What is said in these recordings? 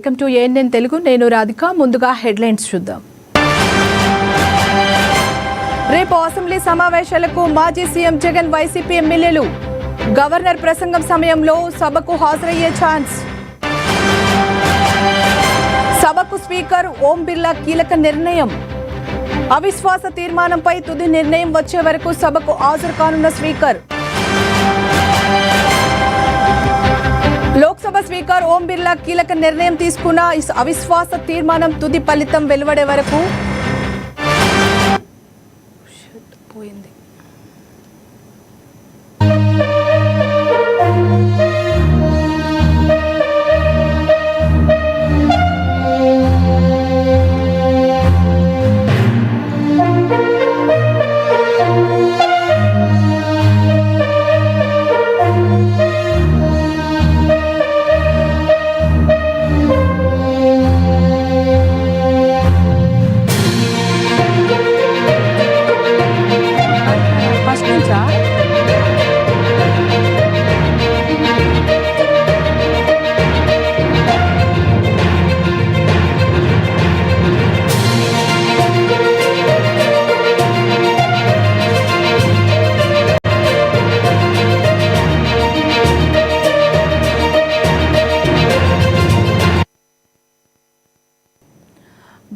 Welcome to ANN Telugu. నేను రాధిక. ముందుగా headlines చూద్దాం. రేపు అసెంబ్లీ సమావేశాలకు మాజీ సీఎం జగన్, వైసీపీ ఎమ్మెల్యేలు. గవర్నర్ ప్రసంగం సమయంలో సభకు హాజరయ్యే ఛాన్స్. సభకు స్పీకర్ ఓం బిర్లా కీలక నిర్ణయం. అవిశ్వాస తీర్మానంపై తుది నిర్ణయం వచ్చే వరకు సభకు హాజరు కానున్న స్పీకర్. లోక్సభ స్పీకర్ ఓం బిర్లా కీలక నిర్ణయం తీసుకున్న అవిశ్వాస తీర్మానం తుది ఫలితం వెలువడే వరకు పోయింది.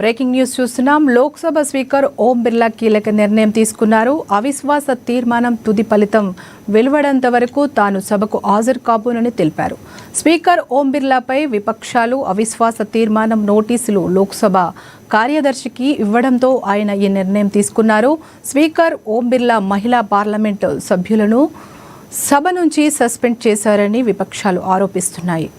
బ్రేకింగ్ న్యూస్ చూస్తున్నాం. లోక్సభ స్పీకర్ ఓం బిర్లా కీలక నిర్ణయం తీసుకున్నారు. అవిశ్వాస తీర్మానం తుది ఫలితం వెలువడేంత వరకు తాను సభకు హాజరు కాబోనని తెలిపారు. స్పీకర్ ఓం బిర్లాపై విపక్షాలు అవిశ్వాస తీర్మానం నోటీసులు లోక్సభ కార్యదర్శికి ఇవ్వడంతో ఆయన ఈ నిర్ణయం తీసుకున్నారు. స్పీకర్ ఓం బిర్లా మహిళా పార్లమెంటు సభ్యులను సభ నుంచి సస్పెండ్ చేశారని విపక్షాలు ఆరోపిస్తున్నాయి.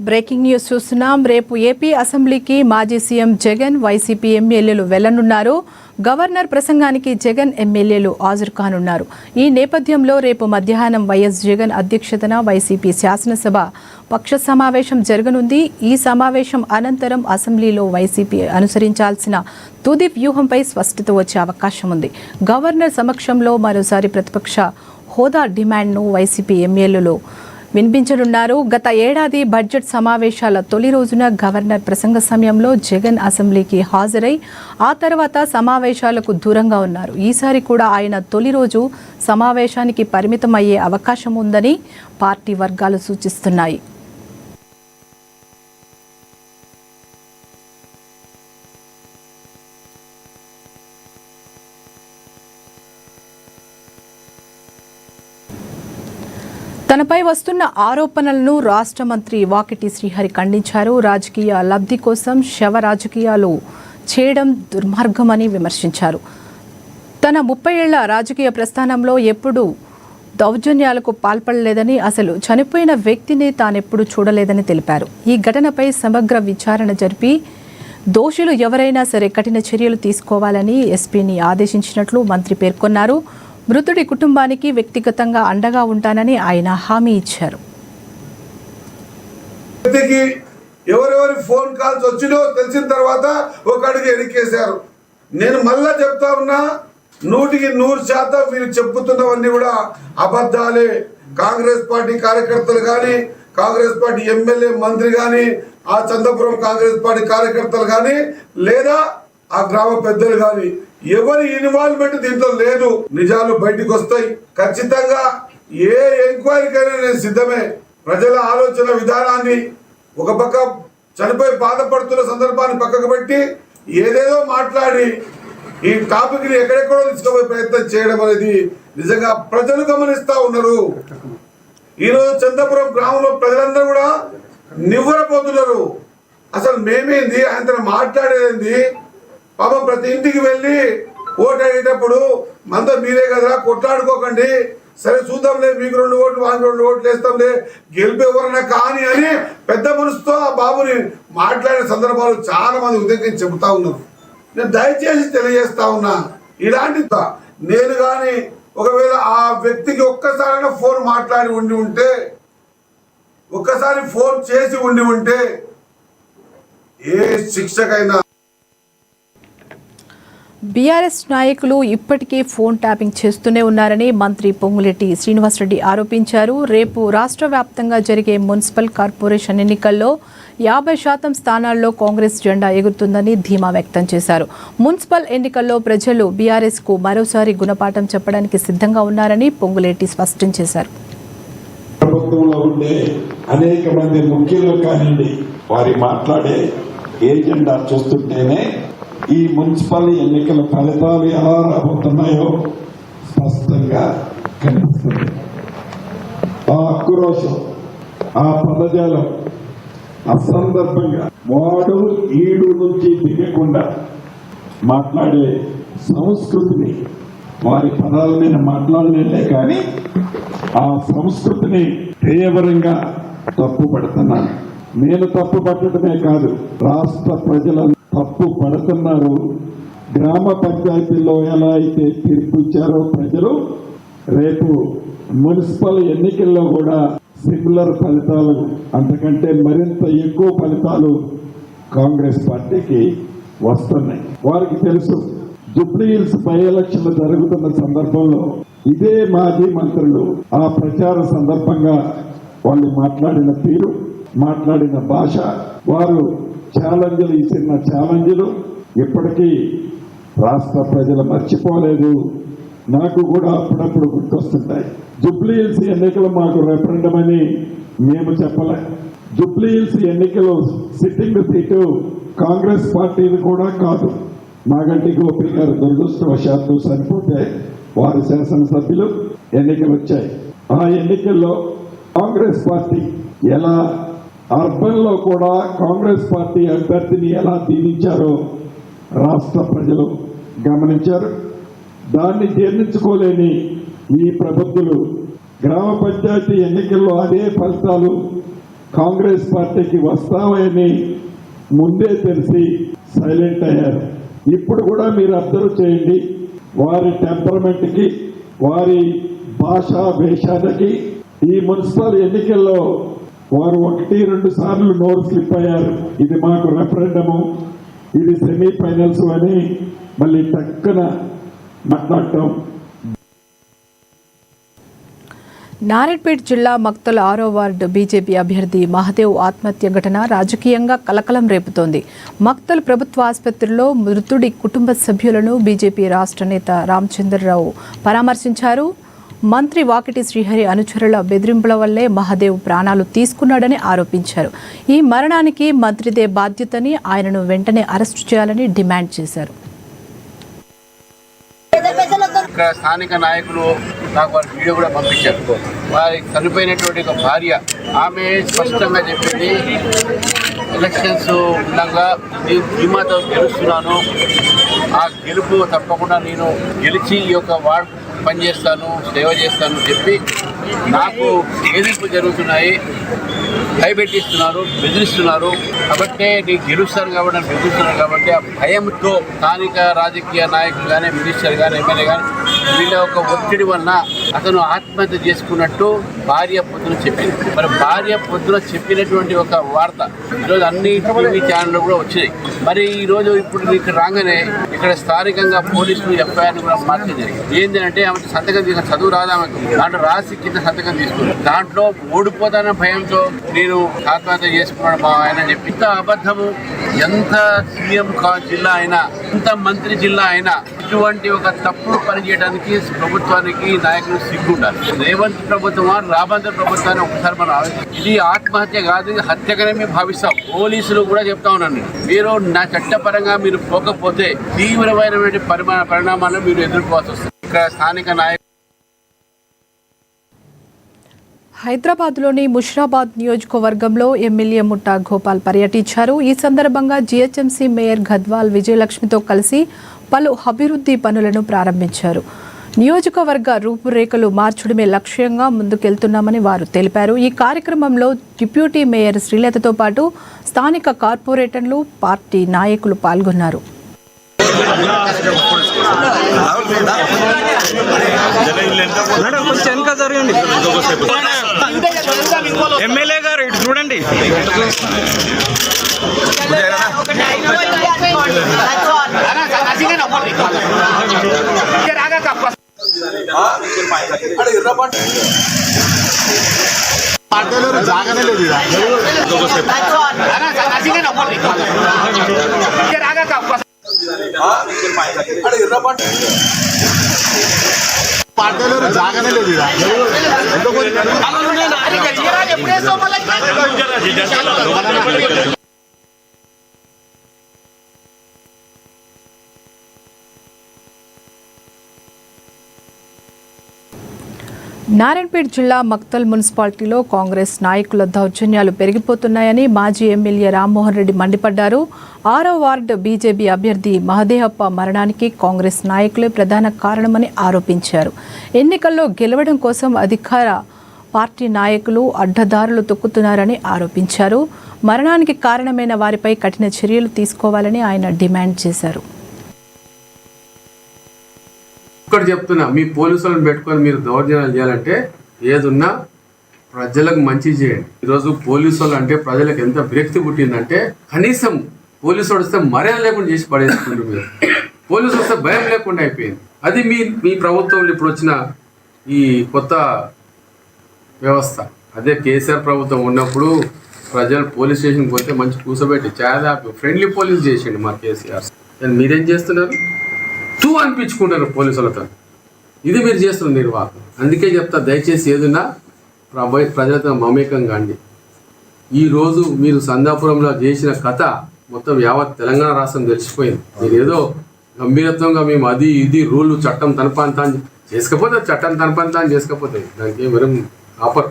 బ్రేకింగ్ న్యూస్ చూస్తున్నాం. రేపు ఏపీ అసెంబ్లీకి మాజీ సీఎం జగన్, వైసీపీ ఎమ్మెల్యేలు వెళ్లనున్నారు. గవర్నర్ ప్రసంగానికి జగన్ ఎమ్మెల్యేలు హాజరు కానున్నారు. ఈ నేపథ్యంలో రేపు మధ్యాహ్నం వైఎస్ జగన్ అధ్యక్షతన వైసీపీ శాసనసభ పక్ష సమావేశం జరగనుంది. ఈ సమావేశం అనంతరం అసెంబ్లీలో వైసీపీ అనుసరించాల్సిన తుది వ్యూహంపై స్పష్టత వచ్చే అవకాశం ఉంది. గవర్నర్ సమక్షంలో మరోసారి ప్రతిపక్ష హోదా డిమాండ్ను వైసీపీ ఎమ్మెల్యేలు వినిపించనున్నారు. గత ఏడాది బడ్జెట్ సమావేశాల తొలి రోజున గవర్నర్ ప్రసంగ సమయంలో జగన్ అసెంబ్లీకి హాజరై ఆ తర్వాత సమావేశాలకు దూరంగా ఉన్నారు. ఈసారి కూడా ఆయన తొలి రోజు సమావేశానికి పరిమితం అయ్యే అవకాశం ఉందని పార్టీ వర్గాలు సూచిస్తున్నాయి. తనపై వస్తున్న ఆరోపణలను రాష్ట్ర మంత్రి వాకిటి శ్రీహరి ఖండించారు. రాజకీయ లబ్ధి కోసం శవ రాజకీయాలు చేయడం దుర్మార్గమని విమర్శించారు. తన 30 ఏళ్ల రాజకీయ ప్రస్థానంలో ఎప్పుడూ దౌర్జన్యాలకు పాల్పడలేదని, అసలు చనిపోయిన వ్యక్తిని తానెప్పుడు చూడలేదని తెలిపారు. ఈ ఘటనపై సమగ్ర విచారణ జరిపి దోషులు ఎవరైనా సరే కఠిన చర్యలు తీసుకోవాలని ఎస్పీని ఆదేశించినట్లు మంత్రి పేర్కొన్నారు. మృతుడి కుటుంబానికి వ్యక్తిగతంగా అండగా ఉంటానని ఆయన హామీ ఇచ్చారు. ఎవరెవరి ఫోన్ కాల్స్ వచ్చినో తెలిసిన తర్వాత ఒక అడుగు ఎనికేశారు. నేను మళ్ళా చెప్తా ఉన్నా, 100% వీళ్ళు చెప్పుతున్నవన్నీ కూడా అబద్ధాలే. కాంగ్రెస్ పార్టీ కార్యకర్తలు కానీ, కాంగ్రెస్ పార్టీ ఎమ్మెల్యే మంత్రి కానీ, ఆ చంద్రపురం కాంగ్రెస్ పార్టీ కార్యకర్తలు కానీ, లేదా ఆ గ్రామ పెద్దలు కానీ ఎవరి ఇన్వాల్వ్మెంట్ దీంట్లో లేదు. నిజాలు బయటకు వస్తాయి. ఖచ్చితంగా ఏ ఎంక్వైరీకైనా నేను సిద్ధమే. ప్రజల ఆలోచన విధానాన్ని ఒక పక్క చనిపోయి బాధపడుతున్న సందర్భాన్ని పక్కకు పెట్టి ఏదేదో మాట్లాడి ఈ టాపిక్ ని ఎక్కడెక్కడో తీసుకుపోయే ప్రయత్నం చేయడం అనేది నిజంగా ప్రజలు గమనిస్తా ఉన్నారు. ఈరోజు చంద్రపురం గ్రామంలో ప్రజలందరూ కూడా నివ్వరపోతున్నారు. అసలు మేమేంది, ఆయనతో మాట్లాడేది. పాపం ప్రతి ఇంటికి వెళ్ళి ఓటు అడిగేటప్పుడు మనతో మీరే కదరా, కొట్లాడుకోకండి, సరే చూద్దాంలే, మీకు 2 ఓట్లు వానికి 2 ఓట్లు వేస్తాంలే, గెలిపి ఎవరన్నా కానీ అని పెద్ద మనసుతో ఆ బాబుని మాట్లాడిన సందర్భాలు చాలా మంది ఉదయం చెబుతా ఉన్నారు. నేను దయచేసి తెలియజేస్తా ఉన్నా, ఇలాంటి నేను కానీ ఒకవేళ ఆ వ్యక్తికి ఒక్కసారైనా ఫోన్ మాట్లాడి ఉంటే, ఒక్కసారి ఫోన్ చేసి ఉంటే ఏ శిక్షకైనా. బీఆర్ఎస్ నాయకులు ఇప్పటికే ఫోన్ ట్యాపింగ్ చేస్తూనే ఉన్నారని మంత్రి పొంగులేటి శ్రీనివాసరెడ్డి ఆరోపించారు. రేపు రాష్ట్ర వ్యాప్తంగా జరిగే మున్సిపల్ కార్పొరేషన్ ఎన్నికల్లో 50% స్థానాల్లో కాంగ్రెస్ జెండా ఎగురుతుందని ధీమా వ్యక్తం చేశారు. మున్సిపల్ ఎన్నికల్లో ప్రజలు బీఆర్ఎస్కు మరోసారి గుణపాఠం చెప్పడానికి సిద్ధంగా ఉన్నారని పొంగులేటి స్పష్టం చేశారు. ప్రభుత్వంలో ఉండే అనేక మంది ముఖ్యులు కానివ్వండి, వారి మాట్లాడే ఏజెండా చూస్తుంటేనే ఈ మున్సిపల్ ఎన్నికల ఫలితాలు ఎలా రాబోతున్నాయో స్పష్టంగా కనిపిస్తుంది. ఆ ఆక్రోశం, ఆ పదజాలం అసందర్భంగా వాడు ఈడు నుంచి దిగకుండా మాట్లాడే సంస్కృతిని, వారి పదాల మీద మాట్లాడలేదే కానీ ఆ సంస్కృతిని తీవ్రంగా తప్పు పడుతున్నాను. నేను తప్పు పట్టడమే కాదు, రాష్ట్ర ప్రజలను తప్పు పడుతున్నారు. గ్రామ పంచాయతీల్లో ఎలా అయితే తీర్పు ఇచ్చారో ప్రజలు, రేపు మున్సిపల్ ఎన్నికల్లో కూడా సిమిలర్ ఫలితాలు, అంతకంటే మరింత ఎక్కువ ఫలితాలు కాంగ్రెస్ పార్టీకి వస్తున్నాయి. వారికి తెలుసు, జూబ్లీ హిల్స్ బై ఎలక్షన్లు జరుగుతున్న సందర్భంలో ఇదే మాజీ మంత్రులు ఆ ప్రచార సందర్భంగా వాళ్ళు మాట్లాడిన తీరు, మాట్లాడిన భాష, వారు ఛాలెంజ్లు ఇచ్చిన ఛాలెంజ్లు ఇప్పటికీ రాష్ట్ర ప్రజలు మర్చిపోలేదు. నాకు కూడా అప్పుడప్పుడు గుర్తొస్తుంటాయి. జూబ్లీ హిల్స్ ఎన్నికలు మాకు రెఫరెండం అని మేము చెప్పలే. జూబ్లీ హిల్స్ ఎన్నికలు సిట్టింగ్ సీటు కాంగ్రెస్ పార్టీని కూడా కాదు. నాగంటి గోపి గారు దురదృష్టవశాత్తు చనిపోతే వారి శాసనసభ్యులు ఎన్నికలు వచ్చాయి. ఆ ఎన్నికల్లో కాంగ్రెస్ పార్టీ ఎలా అర్బన్ లో కూడా కాంగ్రెస్ పార్టీ అభ్యర్థిని ఎలా దీవించారో రాష్ట్ర ప్రజలు గమనించారు. దాన్ని జీర్ణించుకోలేని ఈ ప్రభుత్వాలు గ్రామ పంచాయతీ ఎన్నికల్లో అదే ఫలితాలు కాంగ్రెస్ పార్టీకి వస్తాయని ముందే తెలిసి సైలెంట్ అయ్యారు. ఇప్పుడు కూడా మీరు అబ్జర్వ్ చేయండి, వారి టెంపరమెంట్కి, వారి భాషా వేషానికి ఈ మున్సిపల్ ఎన్నికల్లో వారు 1-2 సార్లు నోరు స్లిప్ అయ్యారు. ఇది మాకు రెఫరెండము, ఇది సెమీఫైనల్స్ అని మళ్ళీ టక్కున మాట్లాడటం. నారాయణపేట జిల్లా మక్తల్ 6వ వార్డు బీజేపీ అభ్యర్థి మహదేవ్ ఆత్మహత్య ఘటన రాజకీయంగా కలకలం రేపుతోంది. మక్తల్ ప్రభుత్వ ఆసుపత్రిలో మృతుడి కుటుంబ సభ్యులను బీజేపీ రాష్ట్ర నేత రామచంద్రరావు పరామర్శించారు. మంత్రి వాకిటి శ్రీహరి అనుచరుల బెదిరింపుల వల్లే మహదేవ్ ప్రాణాలు తీసుకున్నాడని ఆరోపించారు. ఈ మరణానికి మంత్రిదే బాధ్యతని, ఆయనను వెంటనే అరెస్టు చేయాలని డిమాండ్ చేశారు. ఇక్కడ స్థానిక నాయకులు నాకు వారి వీడియో కూడా పంపించారు. వారి చనిపోయినటువంటి ఒక భార్య, ఆమె స్పష్టంగా చెప్పింది, ఎలక్షన్స్ ఉండగా నేను ధీమాతో గెలుస్తున్నాను, ఆ గెలుపు తప్పకుండా నేను గెలిచి ఈ యొక్క వార్డు పనిచేస్తాను, సేవ చేస్తాను చెప్పి నాకు వేధింపులు జరుగుతున్నాయి, భయపెట్టిస్తున్నారు, బెదిరిస్తున్నారు. కాబట్టి నేను గెలుస్తాను కాబట్టి నన్ను బెదిరిస్తున్నారు కాబట్టి ఆ భయంతో స్థానిక రాజకీయ నాయకులు కానీ, మినిస్టర్ కానీ, ఎమ్మెల్యే కానీ వీళ్ళ ఒక ఒత్తిడి వలన అతను ఆత్మహత్య చేసుకున్నట్టు భార్య పొద్దున చెప్పింది. మరి భార్య పొద్దున చెప్పినటువంటి ఒక వార్త ఈరోజు అన్ని టీవీ ఛానళ్ళు కూడా వచ్చినాయి. మరి ఈరోజు ఇప్పుడు ఇక్కడ రాగానే ఇక్కడ స్థానికంగా పోలీసులు ఎఫ్ఐఆర్ని కూడా మార్చింది. ఏంటంటే ఆమె సంతకం తీసుకున్న, చదువు రాదు ఆమెకు, దాంట్లో రాసి కింద సంతకం తీసుకున్నాను, దాంట్లో ఓడిపోతాన భయంతో నేను ఆత్మహత్య చేసుకున్నాడు మా ఆయన చెప్పి. ఇంత అబద్ధము, ఎంత సీఎం జిల్లా అయినా, ఎంత మంత్రి జిల్లా అయినా ఇటువంటి ఒక తప్పుడు పని చేయడానికి ప్రభుత్వానికి నాయకులు సిగ్గుండాలి. రేవంత్ ప్రభుత్వమా, రాబంత్ ప్రభుత్వాన్ని ఒకసారి మనం ఇది ఆత్మహత్య కాదు, ఇది హత్యగానే మేము భావిస్తాం. పోలీసులు కూడా చెప్తా ఉన్నాను, మీరు నా చట్టపరంగా మీరు పోకపోతే తీవ్రమైనటువంటి పరిణామాలను మీరు ఎదుర్కోవాల్సి వస్తుంది. ఇక్కడ స్థానిక నాయకులు హైదరాబాద్లోని ముషిరాబాద్ నియోజకవర్గంలో ఎమ్మెల్యే ముఠా గోపాల్ పర్యటించారు. ఈ సందర్భంగా జీహెచ్ఎంసీ మేయర్ గద్వాల్ విజయలక్ష్మితో కలిసి పలు అభివృద్ధి పనులను ప్రారంభించారు. నియోజకవర్గ రూపురేఖలు మార్చడమే లక్ష్యంగా ముందుకెళ్తున్నామని వారు తెలిపారు. ఈ కార్యక్రమంలో డిప్యూటీ మేయర్ శ్రీలతతో పాటు స్థానిక కార్పొరేటర్లు, పార్టీ నాయకులు పాల్గొన్నారు. ఎమ్మెల్యే గారు ఇటు చూడండి. జాగానే లేదు జాగానే లేదు నారాయణపేట జిల్లా మక్తల్ మున్సిపాలిటీలో కాంగ్రెస్ నాయకుల దౌర్జన్యాలు పెరిగిపోతున్నాయని మాజీ ఎమ్మెల్యే రామ్మోహన్ రెడ్డి మండిపడ్డారు. 6వ వార్డు బీజేపీ అభ్యర్థి మహదేవప్ప మరణానికి కాంగ్రెస్ నాయకులే ప్రధాన కారణమని ఆరోపించారు. ఎన్నికల్లో గెలవడం కోసం అధికార పార్టీ నాయకులు అడ్డదారులు తొక్కుతున్నారని ఆరోపించారు. మరణానికి కారణమైన వారిపై కఠిన చర్యలు తీసుకోవాలని ఆయన డిమాండ్ చేశారు. ఇక్కడ చెప్తున్నా, మీ పోలీసులను పెట్టుకొని మీరు దౌర్జన్యాలు చేయాలంటే ఏదున్నా ప్రజలకు మంచి చేయండి. ఈరోజు పోలీసు వాళ్ళు అంటే ప్రజలకు ఎంత విరక్తి పుట్టిందంటే కనీసం పోలీసు వస్తే మర్యాద లేకుండా చేసి పడేసుకుంటారు. మీరు పోలీసు వస్తే భయం లేకుండా అయిపోయింది. అది మీ ప్రభుత్వంలో ఇప్పుడు వచ్చిన ఈ కొత్త వ్యవస్థ. అదే కేసీఆర్ ప్రభుత్వం ఉన్నప్పుడు ప్రజలు పోలీస్ స్టేషన్కి పోతే మంచి కూర్చోబెట్టి చాలా ఫ్రెండ్లీ పోలీస్ చేసిండు మా కేసీఆర్. మీరేం చేస్తున్నారు? తూ అనిపించుకుంటారు పోలీసులతో. ఇది మీరు చేస్తున్న నిర్వాహకం. అందుకే చెప్తా, దయచేసి ఏదన్నా ప్రజలతో మమేకం కాండి. ఈరోజు మీరు సందాపురంలో చేసిన కథ మొత్తం యావత్ తెలంగాణ రాష్ట్రం తెలిసిపోయింది. మీరు ఏదో గంభీరత్వంగా మేము అది ఇది రూల్ చట్టం తనపంతా చేసుకపోతే చట్టం తనపంతా చేసుకపోతే దానికి ఏం ఆపర్.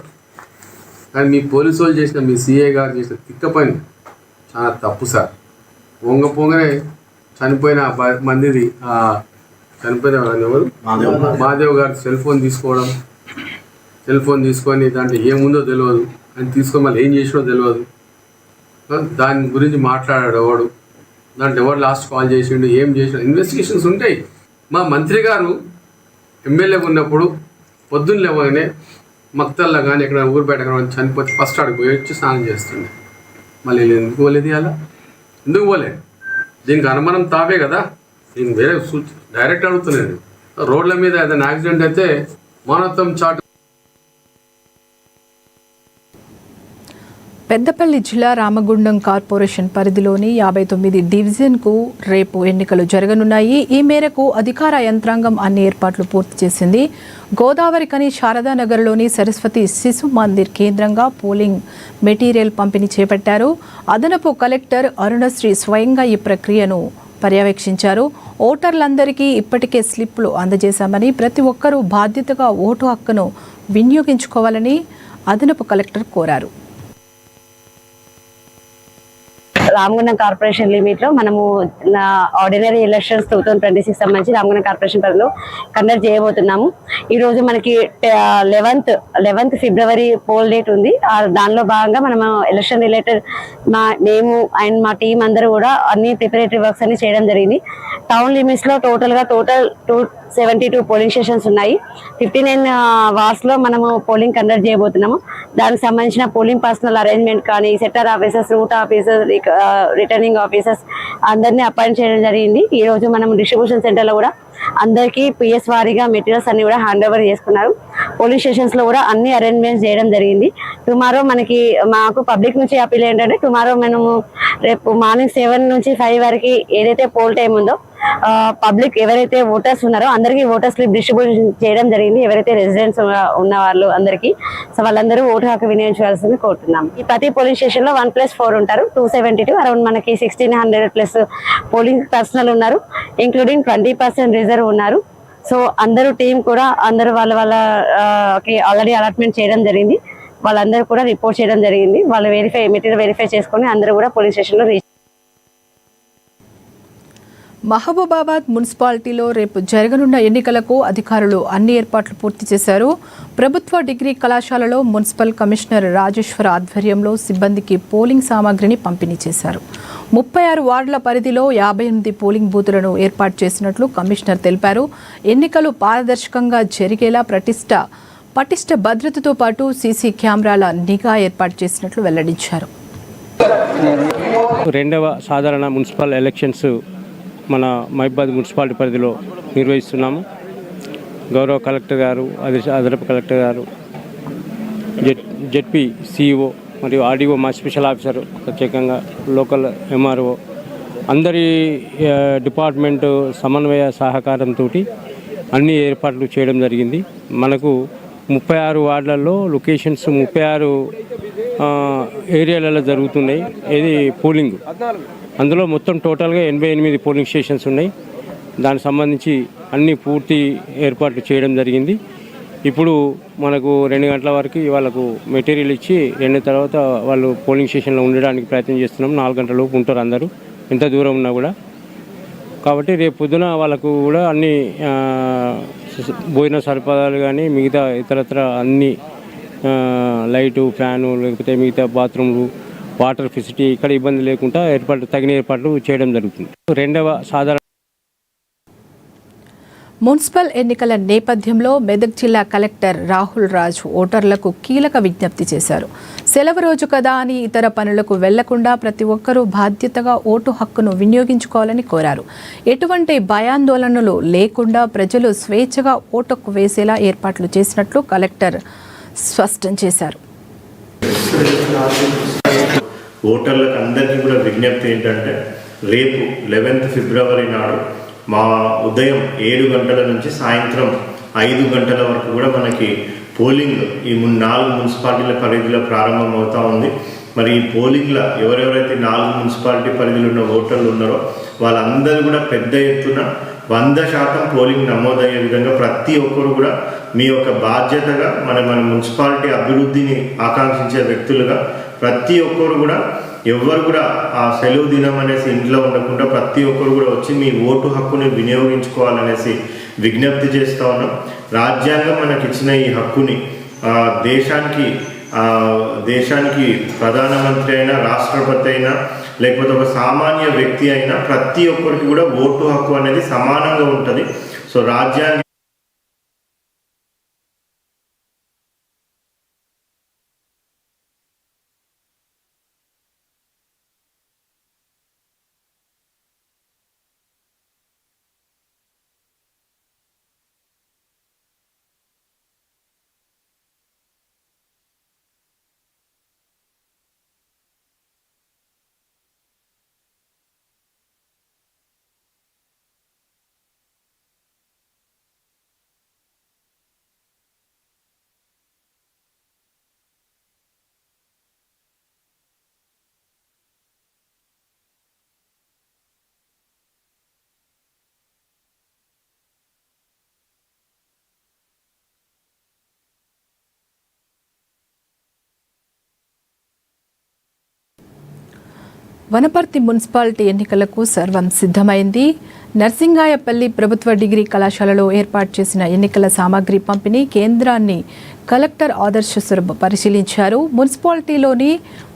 కానీ మీ పోలీసు వాళ్ళు చేసిన, మీ సిఏ గారు చేసిన తిక్క పని చాలా తప్పు సార్. పొంగనే చనిపోయిన మందిది చనిపోయిన ఎవరు మాదేవ్ గారు సెల్ ఫోన్ తీసుకొని దాంట్లో ఏముందో తెలియదు అని తీసుకొని మళ్ళీ ఏం చేసినో తెలియదు. దాని గురించి మాట్లాడాడు ఎవడు, దాంట్లో ఎవరు లాస్ట్ కాల్ చేసిండు, ఏం చేసిండు, ఇన్వెస్టిగేషన్స్ ఉంటాయి. మా మంత్రి గారు ఎమ్మెల్యే ఉన్నప్పుడు పొద్దున్న లేవగానే మక్తల్లో కానీ ఎక్కడ ఊరు బయట చనిపోతే ఫస్ట్ ఆడికి పోయి వచ్చి స్నానం చేస్తుండే. మళ్ళీ ఎందుకు పోలేదు? అలా ఎందుకు పోలే? దీనికి అనుమానం తావే కదా. నేను వేరే డైరెక్ట్ అడుగుతున్నాను. రోడ్ల మీద ఏదైనా యాక్సిడెంట్ అయితే మానవత్వం చాటు. పెద్దపల్లి జిల్లా రామగుండం కార్పొరేషన్ పరిధిలోని 59 డివిజన్కు రేపు ఎన్నికలు జరగనున్నాయి. ఈ మేరకు అధికార యంత్రాంగం అన్ని ఏర్పాట్లు పూర్తి చేసింది. గోదావరికని శారదానగర్లోని సరస్వతి శిశు మందిర్ కేంద్రంగా పోలింగ్ మెటీరియల్ పంపిణీ చేపట్టారు. అదనపు కలెక్టర్ అరుణశ్రీ స్వయంగా ఈ ప్రక్రియను పర్యవేక్షించారు. ఓటర్లందరికీ ఇప్పటికే స్లిప్లు అందజేశామని, ప్రతి ఒక్కరూ బాధ్యతగా ఓటు హక్కును వినియోగించుకోవాలని అదనపు కలెక్టర్ కోరారు. రామగుండం కార్పొరేషన్ లిమిట్ లో మనము ఆర్డినరీ ఎలక్షన్స్ 2026 సంబంధించి రామగుండం కార్పొరేషన్ పరిధిలో కండక్ట్ చేయబోతున్నాము. ఈ రోజు మనకి 11th ఫిబ్రవరి పోల్ డేట్ ఉంది. దానిలో భాగంగా మనము ఎలక్షన్ రిలేటెడ్ మేము అండ్ మా టీం అందరూ కూడా అన్ని ప్రిపరేటరీ వర్క్స్ అన్ని చేయడం జరిగింది. టౌన్ లిమిట్స్ లో టోటల్ 272 పోలింగ్ స్టేషన్స్ ఉన్నాయి. 59 వార్డ్స్ లో మనము పోలింగ్ కండక్ట్ చేయబోతున్నాము. దానికి సంబంధించిన పోలింగ్ పర్సనల్ అరేంజ్మెంట్ కానీ sector officers, route officers, returning officers అందరినీ అపాయింట్ చేయడం జరిగింది. ఈ రోజు మనం డిస్ట్రిబ్యూషన్ సెంటర్ లో కూడా అందరికీ పిఎస్ వారీగా మెటీరియల్స్ అన్ని కూడా హ్యాండ్ ఓవర్ చేసుకున్నారు. పోలింగ్ స్టేషన్స్ లో కూడా అన్ని అరేంజ్మెంట్స్ చేయడం జరిగింది. టుమారో మాకు పబ్లిక్ నుంచి అపీల్ ఏంటంటే, టుమారో మనము రేపు మార్నింగ్ 7 నుంచి 5 వరకు ఏదైతే పోల్ టైం ఉందో పబ్లిక్ ఎవరైతే ఓటర్స్ ఉన్నారో అందరికీ ఓటర్ స్లిప్ డిస్ట్రిబ్యూషన్ చేయడం జరిగింది. ఎవరైతే రెసిడెంట్స్ ఉన్న వాళ్ళు అందరికీ, సో వాళ్ళందరూ ఓటు హక్కు వినియోగించాల్సింది కోరుతున్నాం. ఈ ప్రతి పోలింగ్ స్టేషన్ లో 1+4 ఉంటారు. 272 అరౌండ్ మనకి 1600+ పోలింగ్ పర్సనల్ ఉన్నారు. ఇంక్లూడింగ్ 20% రిజర్వ్ ఉన్నారు. సో అందరూ టీం కూడా అందరూ వాళ్ళకి ఆల్రెడీ అలాట్మెంట్ చేయడం జరిగింది. వాళ్ళందరూ కూడా రిపోర్ట్ చేయడం జరిగింది. వాళ్ళు మెటీరియల్ వెరిఫై చేసుకొని అందరూ కూడా పోలింగ్ స్టేషన్ లో మహబూబాబాద్ మున్సిపాలిటీలో రేపు జరగనున్న ఎన్నికలకు అధికారులు అన్ని ఏర్పాట్లు పూర్తి చేశారు. ప్రభుత్వ డిగ్రీ కళాశాలలో మున్సిపల్ కమిషనర్ రాజేశ్వర ఆధ్వర్యంలో సిబ్బందికి పోలింగ్ సామాగ్రిని పంపిణీ చేశారు. 36 వార్డుల పరిధిలో 58 పోలింగ్ బూతులను ఏర్పాటు చేసినట్లు కమిషనర్ తెలిపారు. ఎన్నికలు పారదర్శకంగా జరిగేలా పటిష్ట భద్రతతో పాటు సీసీ కెమెరాల నిఘా ఏర్పాటు చేసినట్లు వెల్లడించారు. రెండవ సాధారణ మున్సిపల్ ఎలక్షన్స్ మన మహబూబాబాద్ మున్సిపాలిటీ పరిధిలో నిర్వహిస్తున్నాము. గౌరవ కలెక్టర్ గారు, అదనపు కలెక్టర్ గారు, జెడ్పీ సిఇఓ మరియు ఆర్డీఓ, మా స్పెషల్ ఆఫీసర్, ప్రత్యేకంగా లోకల్ ఎంఆర్ఓ అందరి డిపార్ట్మెంటు సమన్వయ సహకారంతో అన్ని ఏర్పాట్లు చేయడం జరిగింది. మనకు 36 వార్డులలో లొకేషన్స్ 36 ఏరియాలలో జరుగుతున్నాయి. ఇది పోలింగ్. అందులో మొత్తం టోటల్గా 88 పోలింగ్ స్టేషన్స్ ఉన్నాయి. దానికి సంబంధించి అన్ని పూర్తి ఏర్పాట్లు చేయడం జరిగింది. ఇప్పుడు మనకు 2 గంటల వరకు వాళ్ళకు మెటీరియల్ ఇచ్చి 2 తర్వాత వాళ్ళు పోలింగ్ స్టేషన్లో ఉండడానికి ప్రయత్నం చేస్తున్నాం. 4 గంటల లోపు ఉంటారు అందరూ, ఎంత దూరం ఉన్నా కూడా. కాబట్టి రేపు పొద్దున వాళ్ళకు కూడా అన్ని భోజన సదుపాయాలు కానీ మిగతా ఇతరత్ర అన్ని లైటు, ఫ్యాను, లేకపోతే మిగతా బాత్రూమ్లు, వాటర్ ఫెసిలిటీ ఇక్కడ ఇబ్బంది లేకుండా తగిన ఏర్పాట్లు చేయడం జరుగుతుంది. రెండవ సాధారణ మున్సిపల్ ఎన్నికల నేపథ్యంలో మెదక్ జిల్లా కలెక్టర్ రాహుల్ రాజ్ ఓటర్లకు కీలక విజ్ఞప్తి చేశారు. సెలవు రోజు కదా అని ఇతర పనులకు వెళ్లకుండా ప్రతి ఒక్కరూ బాధ్యతగా ఓటు హక్కును వినియోగించుకోవాలని కోరారు. ఎటువంటి భయాందోళనలు లేకుండా ప్రజలు స్వేచ్ఛగా ఓటుకు వేసేలా ఏర్పాట్లు చేసినట్లు కలెక్టర్ స్పష్టం చేశారు. ఓటర్లకు అందరికీ కూడా విజ్ఞప్తి ఏంటంటే, రేపు 11 ఫిబ్రవరి నాడు మా ఉదయం 7 గంటల నుంచి సాయంత్రం 5 గంటల వరకు కూడా మనకి పోలింగ్ ఈ 4 మున్సిపాలిటీల పరిధిలో ప్రారంభమవుతూ ఉంది. మరి ఈ పోలింగ్లో ఎవరెవరైతే 4 మున్సిపాలిటీ పరిధిలో ఉన్న ఓటర్లు ఉన్నారో వాళ్ళందరూ కూడా పెద్ద ఎత్తున 100% పోలింగ్ నమోదయ్యే విధంగా ప్రతి ఒక్కరు కూడా మీ యొక్క బాధ్యతగా మన మున్సిపాలిటీ అభివృద్ధిని ఆకాంక్షించే వ్యక్తులుగా ప్రతి ఒక్కరు కూడా ఎవరు కూడా ఆ సెలవు దినం అనేసి ఇంట్లో ఉండకుండా ప్రతి ఒక్కరు కూడా వచ్చి మీ ఓటు హక్కుని వినియోగించుకోవాలనేసి విజ్ఞప్తి చేస్తూ ఉన్నాం. రాజ్యాంగం మనకి ఇచ్చిన ఈ హక్కుని దేశానికి ప్రధానమంత్రి అయినా, రాష్ట్రపతి అయినా, లేకపోతే ఒక సామాన్య వ్యక్తి అయినా ప్రతి ఒక్కరికి కూడా ఓటు హక్కు అనేది సమానంగా ఉంటుంది. సో రాజ్యాంగ వనపర్తి మున్సిపాలిటీ ఎన్నికలకు సర్వం సిద్ధమైంది. నర్సింగాయపల్లి ప్రభుత్వ డిగ్రీ కళాశాలలో ఏర్పాటు చేసిన ఎన్నికల సామాగ్రి పంపిణీ కేంద్రాన్ని కలెక్టర్ ఆదర్శ స్వరూప్ పరిశీలించారు. మున్సిపాలిటీలోని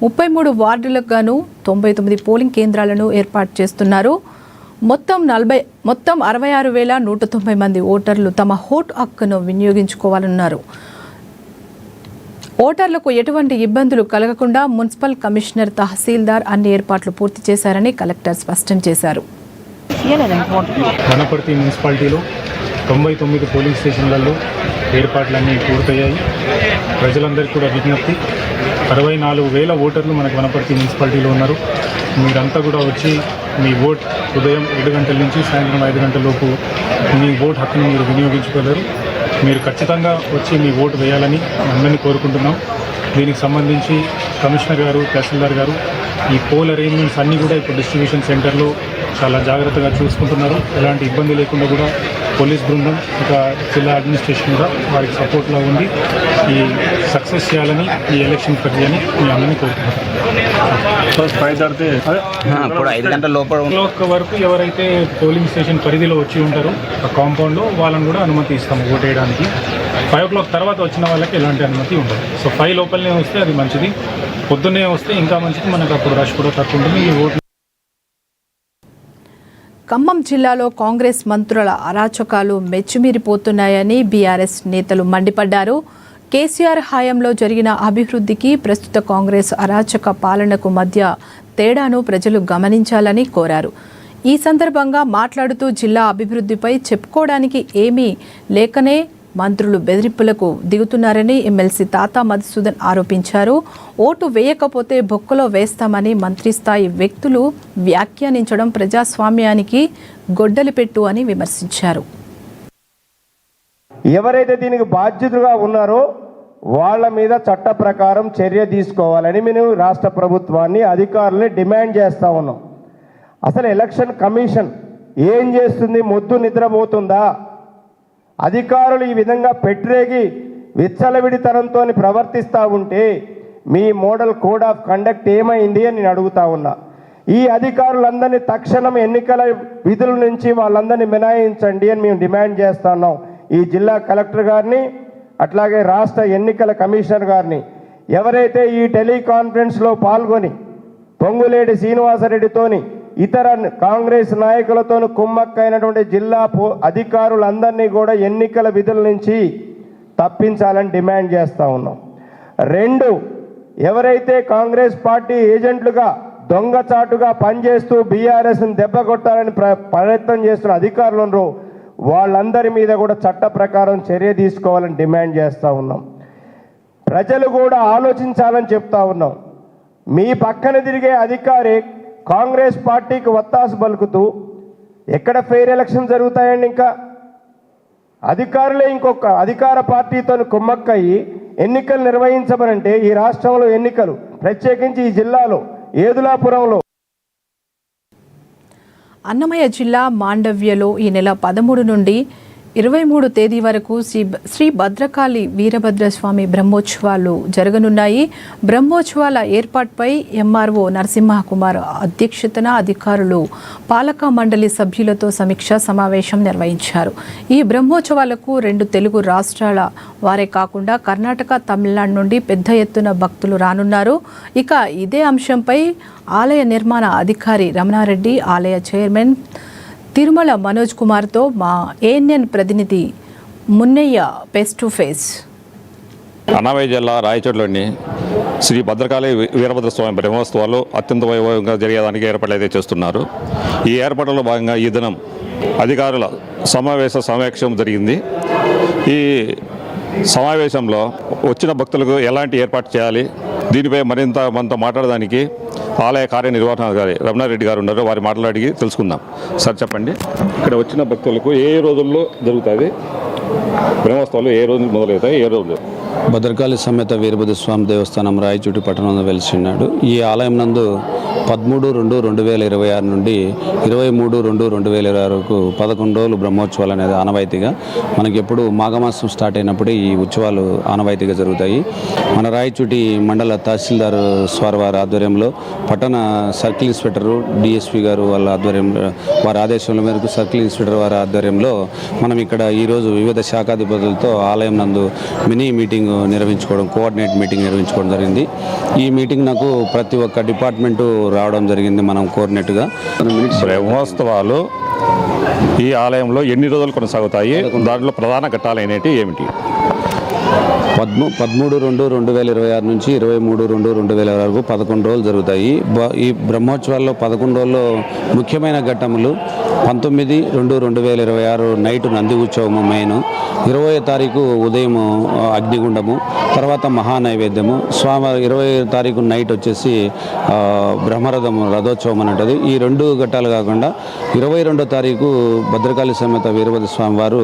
33 వార్డులకు గాను 99 పోలింగ్ కేంద్రాలను ఏర్పాటు చేస్తున్నారు. మొత్తం 66,190 మంది ఓటర్లు తమ ఓటు హక్కును వినియోగించుకోవాలన్నారు. ఓటర్లకు ఎటువంటి ఇబ్బందులు కలగకుండా మున్సిపల్ కమిషనర్, తహసీల్దార్ అన్ని ఏర్పాట్లు పూర్తి చేశారని కలెక్టర్ స్పష్టం చేశారు. వనపర్తి మున్సిపాలిటీలో 99 పోలింగ్ స్టేషన్లలో ఏర్పాట్లన్నీ పూర్తయ్యాయి. ప్రజలందరికీ కూడా విజ్ఞప్తి, 64,000 ఓటర్లు మనకు వనపర్తి మున్సిపాలిటీలో ఉన్నారు. మీరంతా కూడా వచ్చి మీ ఓట్ ఉదయం 7 గంటల నుంచి సాయంత్రం 5 గంటల లోపు మీ ఓటు హక్కును మీరు వినియోగించుకోలేరు. మీరు ఖచ్చితంగా వచ్చి మీ ఓటు వేయాలని అందరినీ కోరుకుంటున్నాం. దీనికి సంబంధించి కమిషనర్ గారు, తహసీల్దార్ గారు ఈ పోల్ అరేంజ్మెంట్స్ అన్నీ కూడా ఇప్పుడు డిస్ట్రిబ్యూషన్ సెంటర్లో చాలా జాగ్రత్తగా చూసుకుంటున్నారు. ఎలాంటి ఇబ్బంది లేకుండా కూడా పోలీస్ బృందం ఇంకా జిల్లా అడ్మినిస్ట్రేషన్ కూడా వారికి సపోర్ట్లో ఉండి ఈ సక్సెస్ చేయాలని ఈ ఎలక్షన్ ప్రక్రియని మీ అందరినీ కోరుకుంటున్నాను. వరకు ఎవరైతే పోలింగ్ స్టేషన్ పరిధిలో వచ్చి ఉంటారో ఆ కాంపౌండ్లో వాళ్ళని కూడా అనుమతి ఇస్తాము ఓటు వేయడానికి. 5 o'clock తర్వాత వచ్చిన వాళ్ళకి ఎలాంటి అనుమతి ఉండదు. సో 5 లోపలనే వస్తే అది మంచిది, పొద్దున్నే వస్తే ఇంకా మంచిది, మనకు అప్పుడు రష్ కూడా తక్కువ ఉంటుంది. ఈ ఓట్లు ఖమ్మం జిల్లాలో కాంగ్రెస్ మంత్రుల అరాచకాలు మెచ్చుమీరిపోతున్నాయని బీఆర్ఎస్ నేతలు మండిపడ్డారు. కేసీఆర్ హయాంలో జరిగిన అభివృద్ధికి ప్రస్తుత కాంగ్రెస్ అరాచక పాలనకు మధ్య తేడాను ప్రజలు గమనించాలని కోరారు. ఈ సందర్భంగా మాట్లాడుతూ జిల్లా అభివృద్ధిపై చెప్పుకోవడానికి ఏమీ లేకనే మంత్రులు బెదిరింపులకు దిగుతున్నారని ఎమ్మెల్సీ తాతా మధుసూదన్ ఆరోపించారు. ఓటు వేయకపోతే బొక్కలో వేస్తామని మంత్రి స్థాయి వ్యక్తులు వ్యాఖ్యానించడం ప్రజాస్వామ్యానికి గొడ్డలి పెట్టు అని విమర్శించారు. ఎవరైతే దీనికి బాధ్యతగా ఉన్నారో వాళ్ళ మీద చట్ట ప్రకారం చర్య తీసుకోవాలని మేము రాష్ట్ర ప్రభుత్వాన్ని అధికారులని డిమాండ్ చేస్తూ ఉన్నాం. అసలు ఎలక్షన్ కమిషన్ ఏం చేస్తుంది? మొద్దు నిద్రపోతుందా? అధికారులు ఈ విధంగా పెట్టరేగి విచ్చలవిడితనంతో ప్రవర్తిస్తూ ఉంటే మీ మోడల్ కోడ్ ఆఫ్ కండక్ట్ ఏమైంది అని నేను అడుగుతా ఉన్నా. ఈ అధికారులందరినీ తక్షణం ఎన్నికల విధుల నుంచి వాళ్ళందరినీ మినహాయించండి అని మేము డిమాండ్ చేస్తున్నాం. ఈ జిల్లా కలెక్టర్ గారిని, అట్లాగే రాష్ట్ర ఎన్నికల కమిషనర్ గారిని. ఎవరైతే ఈ టెలికాన్ఫరెన్స్లో పాల్గొని పొంగులేటి శ్రీనివాసరెడ్డితోని ఇతర కాంగ్రెస్ నాయకులతో కుమ్మక్కైనటువంటి జిల్లా అధికారులందరినీ కూడా ఎన్నికల విధుల నుంచి తప్పించాలని డిమాండ్ చేస్తూ ఉన్నాం. 2, ఎవరైతే కాంగ్రెస్ పార్టీ ఏజెంట్లుగా దొంగచాటుగా పనిచేస్తూ బీఆర్ఎస్ని దెబ్బ కొట్టాలని ప్రయత్నం చేస్తున్న అధికారులు ఉన్నారో వాళ్ళందరి మీద కూడా చట్ట ప్రకారం చర్య తీసుకోవాలని డిమాండ్ చేస్తూ ఉన్నాం. ప్రజలు కూడా ఆలోచించాలని చెప్తా ఉన్నాం. మీ పక్కన తిరిగే అధికారి కాంగ్రెస్ పార్టీకి వత్తాసు పలుకుతూ ఎక్కడ ఫెయిర్ ఎలక్షన్ జరుగుతాయండి? ఇంకా అధికారులే ఇంకొక అధికార పార్టీతో కుమ్మక్కయ్యి ఎన్నికలు నిర్వహించమనంటే ఈ రాష్ట్రంలో ఎన్నికలు, ప్రత్యేకించి ఈ జిల్లాలో ఏదులాపురంలో. అన్నమయ్య జిల్లా మాండవ్యలో ఈ నెల 13 నుండి 23 తేదీ వరకు శ్రీ భద్రకాళి వీరభద్రస్వామి బ్రహ్మోత్సవాలు జరగనున్నాయి. బ్రహ్మోత్సవాల ఏర్పాటుపై ఎంఆర్ఓ నరసింహకుమార్ అధ్యక్షతన అధికారులు పాలక మండలి సభ్యులతో సమీక్షా సమావేశం నిర్వహించారు. ఈ బ్రహ్మోత్సవాలకు 2 తెలుగు రాష్ట్రాల వారే కాకుండా కర్ణాటక, తమిళనాడు నుండి పెద్ద ఎత్తున భక్తులు రానున్నారు. ఇక ఇదే అంశంపై ఆలయ నిర్మాణ అధికారి రమణారెడ్డి, ఆలయ చైర్మన్ తిరుమల మనోజ్ కుమార్తో మా ఏఎన్ఎన్ ప్రతినిధి Munnaiah face to face. Annamayya జిల్లా రాయచోట్లోని శ్రీ భద్రకాళి వీరభద్రస్వామి బ్రహ్మోత్సవాలు అత్యంత వైభవంగా జరిగేదానికి ఏర్పాట్లు అయితే చేస్తున్నారు. ఈ ఏర్పాట్లలో భాగంగా ఈ దినం అధికారుల సమీక్ష జరిగింది. ఈ సమావేశంలో వచ్చిన భక్తులకు ఎలాంటి ఏర్పాటు చేయాలి, దీనిపై మనతో మాట్లాడడానికి ఆలయ కార్యనిర్వహణాధికారి రమణారెడ్డి గారు ఉన్నారు. వారి మాట్లాడి తెలుసుకుందాం. సార్ చెప్పండి, ఇక్కడ వచ్చిన భక్తులకు ఏ రోజుల్లో జరుగుతుంది? బ్రహ్మోత్సవాలు ఏ రోజు మొదలవుతాయి, ఏ రోజు? భద్రకాళి సమేత వీరభద్ర స్వామి దేవస్థానం రాయచోటి పట్టణంలో వెలిసిన్నాడు. ఈ ఆలయం నందు 13/2/2026 నుండి 23/2/2026 వరకు 11 రోజులు బ్రహ్మోత్సవాలు అనేది ఆనవాయితీగా మనకి ఎప్పుడు మాఘమాసం స్టార్ట్ అయినప్పుడు ఈ ఉత్సవాలు ఆనవాయితీగా జరుగుతాయి. మన రాయచోటి మండల తహసీల్దార్ వారి ఆధ్వర్యంలో పట్టణ సర్కిల్ ఇన్స్పెక్టర్ డిఎస్పీ గారు వాళ్ళ ఆధ్వర్యంలో, వారి ఆదేశాల మేరకు సర్కిల్ ఇన్స్పెక్టర్ వారి ఆధ్వర్యంలో మనం ఇక్కడ ఈరోజు వివిధ శాఖాధిపతులతో ఆలయం నందు మినీ మీటింగ్ నిర్వహించుకోవడం, కోఆర్డినేట్ మీటింగ్ నిర్వహించుకోవడం జరిగింది. ఈ మీటింగ్ నాకు ప్రతి ఒక్క డిపార్ట్మెంటు రావడం జరిగింది. మనం కోఆర్డినేట్గా బ్రహ్మోత్సవాలు ఈ ఆలయంలో ఎన్ని రోజులు కొనసాగుతాయి? దాంట్లో ప్రధాన ఘట్టాలు అనేవి ఏమిటి? 13/2/2026 నుంచి 23/2/2026 వరకు 11 రోజులు జరుగుతాయి. ఈ బ్రహ్మోత్సవాల్లో 11 రోజుల్లో ముఖ్యమైన ఘట్టములు 19/2/2026 నైట్ నంది ఉత్సవము మెయిన్, 20వ తారీఖు ఉదయం అగ్నిగుండము, తర్వాత మహానైవేద్యము, స్వామివారి 20వ తారీఖు నైట్ వచ్చేసి రథోత్సవం అని ఉంటుంది. ఈ 2 ఘట్టాలు కాకుండా 22వ తారీఖు భద్రకాళి సమేత వీరభద్ర స్వామి వారు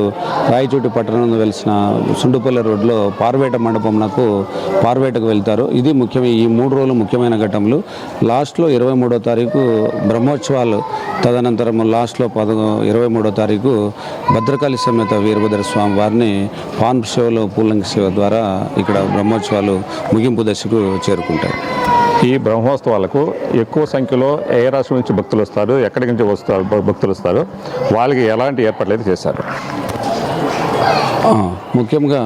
రాయచోటి పట్టణంలో వెలిసిన సుండుపల్లి రోడ్లో పార్వేట మండపంకు పార్వేటకు వెళ్తారు. ఇది ముఖ్యమైన ఈ 3 రోజులు ముఖ్యమైన ఘట్టములు. లాస్ట్లో 23వ తారీఖు బ్రహ్మోత్సవాలు, తదనంతరం లాస్ట్లో 23వ తారీఖు భద్రకాళి సమేత వీరభద్ర స్వామి వారిని పాన్ సేవలో పూలంకి సేవ ద్వారా ఇక్కడ బ్రహ్మోత్సవాలు ముగింపు దశకు చేరుకుంటాయి. ఈ బ్రహ్మోత్సవాలకు ఎక్కువ సంఖ్యలో ఏ రాష్ట్రం నుంచి భక్తులు వస్తారు, ఎక్కడి నుంచి భక్తులు వస్తారు, వాళ్ళకి ఎలాంటి ఏర్పాట్లు అయితే చేశారు? ముఖ్యంగా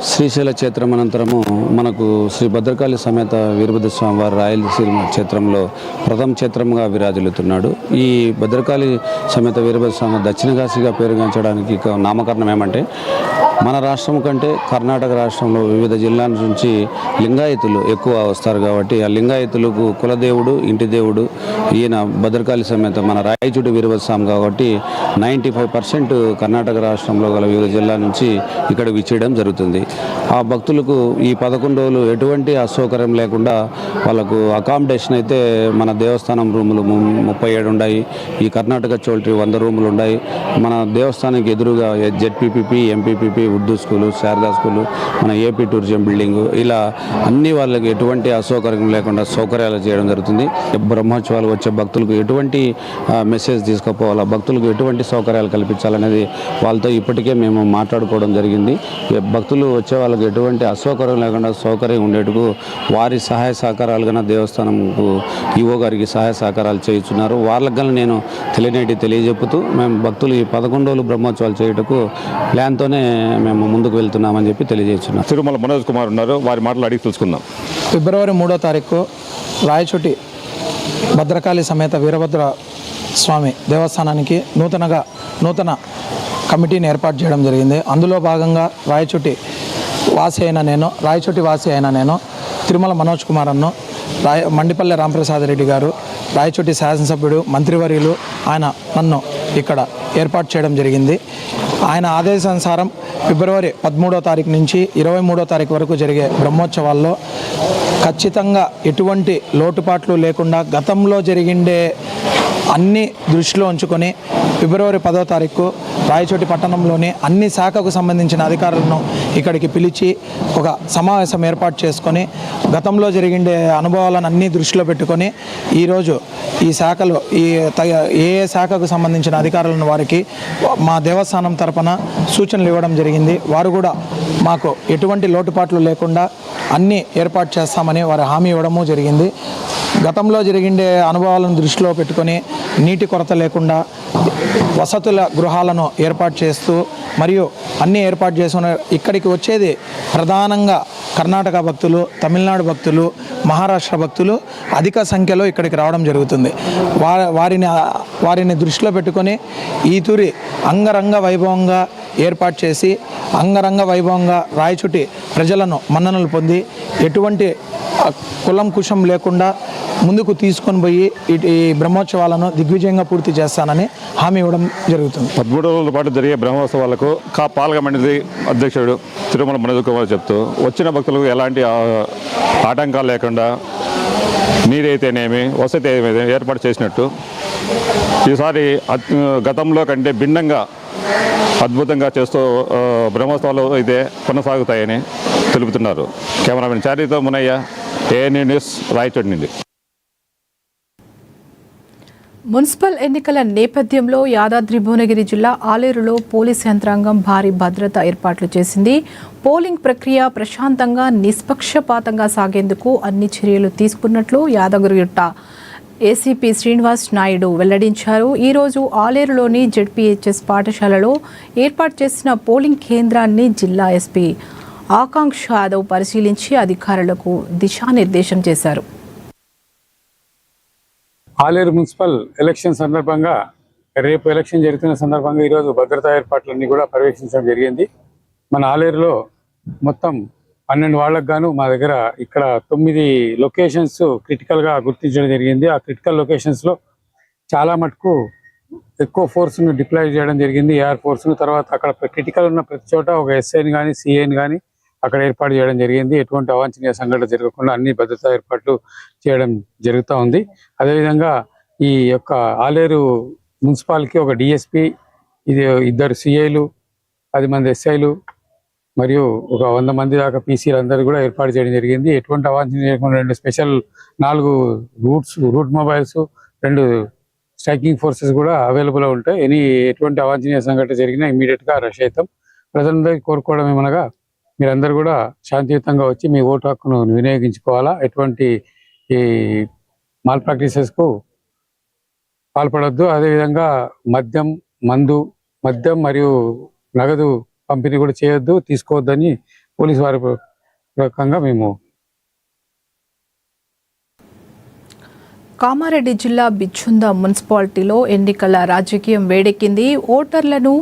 శ్రీశైల క్షేత్రం అనంతరము మనకు శ్రీ భద్రకాళి సమేత వీరభద్ర స్వామి వారి రాయలసీమ క్షేత్రంలో ప్రథమ క్షేత్రంగా విరాజిల్లుతున్నాడు. ఈ భద్రకాళి సమేత వీరభద్ర స్వామి దక్షిణ కాశీగా పేరుగాంచడానికి నామకరణం ఏమంటే, మన రాష్ట్రం కంటే కర్ణాటక రాష్ట్రంలో వివిధ జిల్లాల నుంచి లింగాయతులు ఎక్కువ వస్తారు కాబట్టి ఆ లింగాయతులకు కులదేవుడు, ఇంటి దేవుడు ఈయన భద్రకాళి సమేత మన రాయచూటి వీరభద్ర స్వామి కాబట్టి 95% కర్ణాటక రాష్ట్రంలో గల వివిధ జిల్లాల నుంచి ఇక్కడ విచ్చేయడం జరుగుతుంది. ఆ భక్తులకు ఈ 11 రోజులు ఎటువంటి అసౌకర్యం లేకుండా వాళ్ళకు అకామిడేషన్ అయితే మన దేవస్థానం రూములు 37 ఉన్నాయి. ఈ కర్ణాటక చోల్ట్రీ 100 రూములు ఉన్నాయి. మన దేవస్థానానికి ఎదురుగా ZPPP, MPPP, Urdu school, Sharada school, మన ఏపీ టూరిజం బిల్డింగు, ఇలా అన్ని వాళ్ళకి ఎటువంటి అసౌకర్యం లేకుండా సౌకర్యాలు చేయడం జరుగుతుంది. బ్రహ్మోత్సవాలు వచ్చే భక్తులకు ఎటువంటి మెసేజ్ తీసుకుపోవాలా, భక్తులకు ఎటువంటి సౌకర్యాలు కల్పించాలనేది వాళ్ళతో ఇప్పటికే మేము మాట్లాడుకోవడం జరిగింది. భక్తులు వచ్చే వాళ్ళకి ఎటువంటి అసౌకర్యం లేకుండా సౌకర్యం ఉండేట్టుకు వారి సహాయ సహకారాలు కన్నా దేవస్థానంకు ఈవో గారికి సహాయ సహకారాలు చేయించున్నారు. వాళ్ళకి కన్నా నేను తెలియజెప్పుతూ మేము భక్తులు ఈ 11 రోజులు బ్రహ్మోత్సవాలు చేయుటకు ప్లాన్తోనే మేము ముందుకు వెళ్తున్నామని చెప్పి తెలియజేస్తున్నాం. తిరుమల మనోజ్ కుమార్ ఉన్నారు, వారి మాటలు అడిగి తెలుసుకుందాం. ఫిబ్రవరి 3వ తారీఖు రాయచోటి భద్రకాళి సమేత వీరభద్ర స్వామి దేవస్థానానికి నూతన కమిటీని ఏర్పాటు చేయడం జరిగింది. అందులో భాగంగా రాయచోటి వాసి అయిన నేను తిరుమల మనోజ్ కుమార్ అన్ను, మండిపల్లె రాంప్రసాద్ రెడ్డి గారు, రాయచోటి శాసనసభ్యుడు, మంత్రివర్యులు ఆయన నన్ను ఇక్కడ ఏర్పాటు చేయడం జరిగింది. ఆయన ఆదేశానుసారం ఫిబ్రవరి 13వ తారీఖు నుంచి 23వ తారీఖు వరకు జరిగే బ్రహ్మోత్సవాల్లో ఖచ్చితంగా ఎటువంటి లోటుపాట్లు లేకుండా గతంలో జరిగిండే అన్ని దృష్టిలో ఉంచుకొని ఫిబ్రవరి 10వ తారీఖు రాయచోటి పట్టణంలోని అన్ని శాఖకు సంబంధించిన అధికారులను ఇక్కడికి పిలిచి ఒక సమావేశం ఏర్పాటు చేసుకొని గతంలో జరిగిండే అనుభవాలను అన్నీ దృష్టిలో పెట్టుకొని ఈరోజు ఈ శాఖలు ఏ శాఖకు సంబంధించిన అధికారులను వారికి మా దేవస్థానం తరపున సూచనలు ఇవ్వడం జరిగింది. వారు కూడా మాకు ఎటువంటి లోటుపాట్లు లేకుండా అన్నీ ఏర్పాటు చేస్తామని వారు హామీ ఇవ్వడము జరిగింది. గతంలో జరిగిండే అనుభవాలను దృష్టిలో పెట్టుకొని నీటి కొరత లేకుండా వసతుల గృహాలను ఏర్పాటు చేస్తూ మరియు అన్నీ ఏర్పాటు చేసుకున్న ఇక్కడికి వచ్చేది ప్రధానంగా కర్ణాటక భక్తులు, తమిళనాడు భక్తులు, మహారాష్ట్ర భక్తులు అధిక సంఖ్యలో ఇక్కడికి రావడం జరుగుతుంది. వారిని దృష్టిలో పెట్టుకొని ఈ తూరి అంగరంగ వైభవంగా ఏర్పాటు చేసి అంగరంగ వైభవంగా రాయచోటి ప్రజలను మన్ననలు పొంది ఎటువంటి కులం కుశం లేకుండా ముందుకు తీసుకొని పోయి ఈ బ్రహ్మోత్సవాలను దిగ్విజయంగా పూర్తి చేస్తానని హామీ ఇవ్వడం జరుగుతుంది. 13 రోజుల పాటు జరిగే బ్రహ్మోత్సవాలకు పాలక మండలి అధ్యక్షుడు తిరుమల మనోజ్ కుమార్ చెప్తూ వచ్చిన భక్తులకు ఎలాంటి ఆటంకాలు లేకుండా నీరైతేనేమి వసతి ఏర్పాటు చేసినట్టు ఈసారి గతంలో కంటే భిన్నంగా అద్భుతంగా చేస్తూ బ్రహ్మోత్సవాలు అయితే కొనసాగుతాయని తెలుపుతున్నారు. కెమెరామెన్ చారితో మునయ్య, ఏఎన్యూ న్యూస్, రాయచోటి నుండి. మున్సిపల్ ఎన్నికల నేపథ్యంలో యాదాద్రి భువనగిరి జిల్లా ఆలేరులో పోలీస్ యంత్రాంగం భారీ భద్రతా ఏర్పాట్లు చేసింది. పోలింగ్ ప్రక్రియ ప్రశాంతంగా నిష్పక్షపాతంగా సాగేందుకు అన్ని చర్యలు తీసుకున్నట్లు యాదగిరిగుట్ట ఏసీపీ శ్రీనివాస్ నాయుడు వెల్లడించారు. ఈరోజు ఆలేరులోని జెడ్పీహెచ్ఎస్ పాఠశాలలో ఏర్పాటు చేసిన పోలింగ్ కేంద్రాన్ని జిల్లా ఎస్పీ ఆకాంక్ష యాదవ్ పరిశీలించి అధికారులకు దిశానిర్దేశం చేశారు. ఆలేరు మున్సిపల్ ఎలక్షన్ సందర్భంగా రేపు ఎలక్షన్ జరుగుతున్న సందర్భంగా ఈరోజు భద్రతా ఏర్పాట్లన్నీ కూడా పర్యవేక్షించడం జరిగింది. మన ఆలేరులో మొత్తం 12 వాళ్లకు గాను మా దగ్గర ఇక్కడ 9 లొకేషన్స్ క్రిటికల్గా గుర్తించడం జరిగింది. ఆ క్రిటికల్ లొకేషన్స్లో చాలా మటుకు ఎక్కువ ఫోర్స్ను డిప్లాయ్ చేయడం జరిగింది, ఏఆర్ ఫోర్స్ను. తర్వాత అక్కడ క్రిటికల్ ఉన్న ప్రతి చోట ఒక ఎస్ఐని కానీ సిఐని కానీ అక్కడ ఏర్పాటు చేయడం జరిగింది. ఎటువంటి అవాంఛనీయ సంఘటన జరగకుండా అన్ని భద్రతా ఏర్పాట్లు చేయడం జరుగుతూ ఉంది. అదేవిధంగా ఈ యొక్క ఆలేరు మున్సిపాలిటీకి ఒక డిఎస్పి, 2 సిఐలు, 10 మంది ఎస్ఐలు, మరియు ఒక 100 మంది దాకా పీసీలు అందరూ కూడా ఏర్పాటు చేయడం జరిగింది. ఎటువంటి అవాంఛనీయ లేకుండా 2 special 4 route mobiles 2 striking forces కూడా అవైలబుల్ ఉంటాయి. ఎటువంటి అవాంఛనీయ సంఘటన జరిగినా ఇమీడియట్ గా రష్ అవుతాం. ప్రజలందరికీ కోరుకోవడం ఏమనగా మీరందరూ కూడా శాంతియుతంగా వచ్చి మీ ఓటు హక్కును వినియోగించుకోవాలా. ఎటువంటి ఈ మాల్ ప్రాక్టీసెస్ కు పాల్పడొద్దు. అదేవిధంగా మద్యం మరియు నగదు పంపిణీ కూడా చేయొద్దు, తీసుకోవద్దని పోలీసు వారి రకంగా మేము. కామారెడ్డి జిల్లా బిచ్చుంద మున్సిపాలిటీలో ఎన్నికల రాజకీయం వేడెక్కింది. ఓటర్లను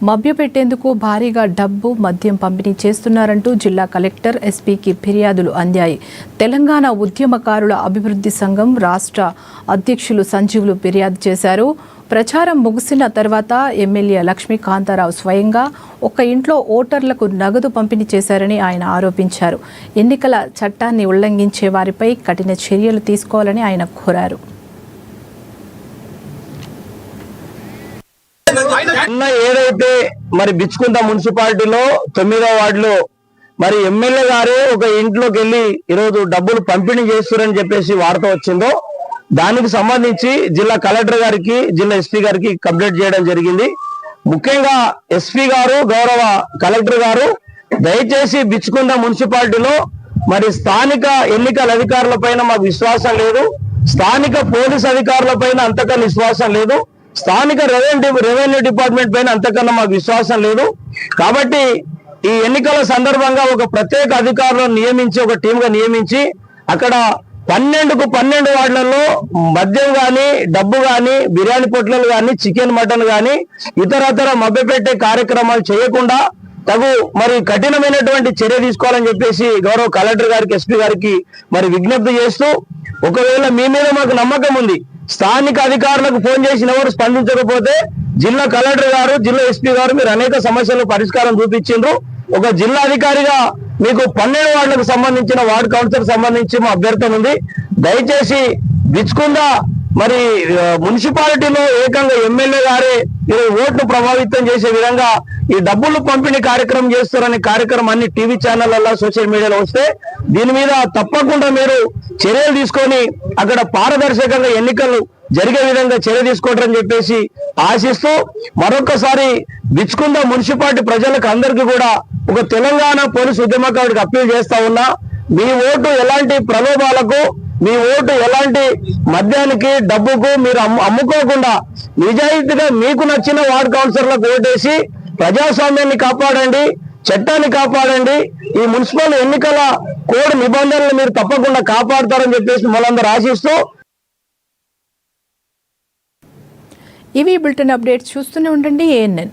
మభ్యపెట్టేందుకు భారీగా డబ్బు, మద్యం పంపిణీ చేస్తున్నారంటూ జిల్లా కలెక్టర్, ఎస్పీకి ఫిర్యాదులు అందాయి. తెలంగాణ ఉద్యమకారుల అభివృద్ధి సంఘం రాష్ట్ర అధ్యక్షులు సంజీవులు ఫిర్యాదు చేశారు. ప్రచారం ముగిసిన తర్వాత ఎమ్మెల్యే లక్ష్మీకాంతారావు స్వయంగా ఒక ఇంట్లో ఓటర్లకు నగదు పంపిణీ చేశారని ఆయన ఆరోపించారు. ఎన్నికల చట్టాన్ని ఉల్లంఘించే వారిపై కఠిన చర్యలు తీసుకోవాలని ఆయన కోరారు. ఏదైతే మరి బిచ్చుకుంట మున్సిపాలిటీలో 9వ వార్డులో మరి ఎమ్మెల్యే గారు ఒక ఇంట్లోకి వెళ్ళి ఈరోజు డబ్బులు పంపిణీ చేస్తారని చెప్పేసి వార్త వచ్చిందో దానికి సంబంధించి జిల్లా కలెక్టర్ గారికి, జిల్లా ఎస్పీ గారికి కంప్లైంట్ చేయడం జరిగింది. ముఖ్యంగా ఎస్పీ గారు, గౌరవ కలెక్టర్ గారు దయచేసి బిచ్చుకుంట మున్సిపాలిటీలో మరి స్థానిక ఎన్నికల అధికారుల పైన మాకు విశ్వాసం లేదు, స్థానిక పోలీస్ అధికారుల పైన అంతకన్నా విశ్వాసం లేదు, స్థానిక రెవెన్యూ డిపార్ట్మెంట్ పైన అంతకన్నా మాకు విశ్వాసం లేదు. కాబట్టి ఈ ఎన్నికల సందర్భంగా ఒక ప్రత్యేక అధికారులను నియమించి, ఒక టీమ్ గా నియమించి అక్కడ 12కు 12 వార్డులలో మద్యం గాని, డబ్బు గాని, బిర్యానీ పొట్లాలు గాని, చికెన్ మటన్ గాని ఇతరతర మభ్యపెట్టే కార్యక్రమాలు చేయకుండా తగు మరి కఠినమైనటువంటి చర్య తీసుకోవాలని చెప్పేసి గౌరవ కలెక్టర్ గారికి, ఎస్పీ గారికి మరి విజ్ఞప్తి చేస్తూ, ఒకవేళ మీ మీద మాకు నమ్మకం ఉంది, స్థానిక అధికారులకు ఫోన్ చేసిన ఎవరు స్పందించకపోతే జిల్లా కలెక్టర్ గారు, జిల్లా ఎస్పీ గారు మీరు అనేక సమస్యలకు పరిష్కారం చూపించిండ్రు. ఒక జిల్లా అధికారిగా మీకు 12 వార్డులకు సంబంధించిన వార్డు కౌన్సిలర్ సంబంధించి మా అభ్యర్థన ఉంది. దయచేసి బిచ్చుకుంద మరి మున్సిపాలిటీలో ఏకంగా ఎమ్మెల్యే గారే ఓట్లు ప్రభావితం చేసే విధంగా ఈ డబ్బులు పంపిణీ కార్యక్రమం చేస్తారనే కార్యక్రమం అన్ని టీవీ ఛానళ్లలో, సోషల్ మీడియాలో వస్తే దీని మీద తప్పకుండా మీరు చర్యలు తీసుకొని అక్కడ పారదర్శకంగా ఎన్నికలు జరిగే విధంగా చర్య తీసుకుంటారని చెప్పేసి ఆశిస్తూ మరొకసారి బిచ్చుకుంద మున్సిపాలిటీ ప్రజలకు అందరికీ కూడా ఒక తెలంగాణ పోలీసు ఉద్యమకారుడికి అప్పీల్ చేస్తా ఉన్నా, మీ ఓటు ఎలాంటి ప్రలోభాలకు, మీ ఓటు ఎలాంటి మద్యానికి, డబ్బుకు మీరు అమ్ముకోకుండా నిజాయితీగా మీకు నచ్చిన వార్డు కౌన్సిలర్లకు ఓటేసి ప్రజాస్వామ్యాన్ని కాపాడండి, చట్టాన్ని కాపాడండి, ఈ మున్సిపల్ ఎన్నికల కోడ్ నిబంధనలు మీరు తప్పకుండా కాపాడతారని చెప్పేసి మనందరూ ఆశిస్తూ. ఇవి బులెటిన్ అప్డేట్స్ చూస్తూనే ఉండండి ANN.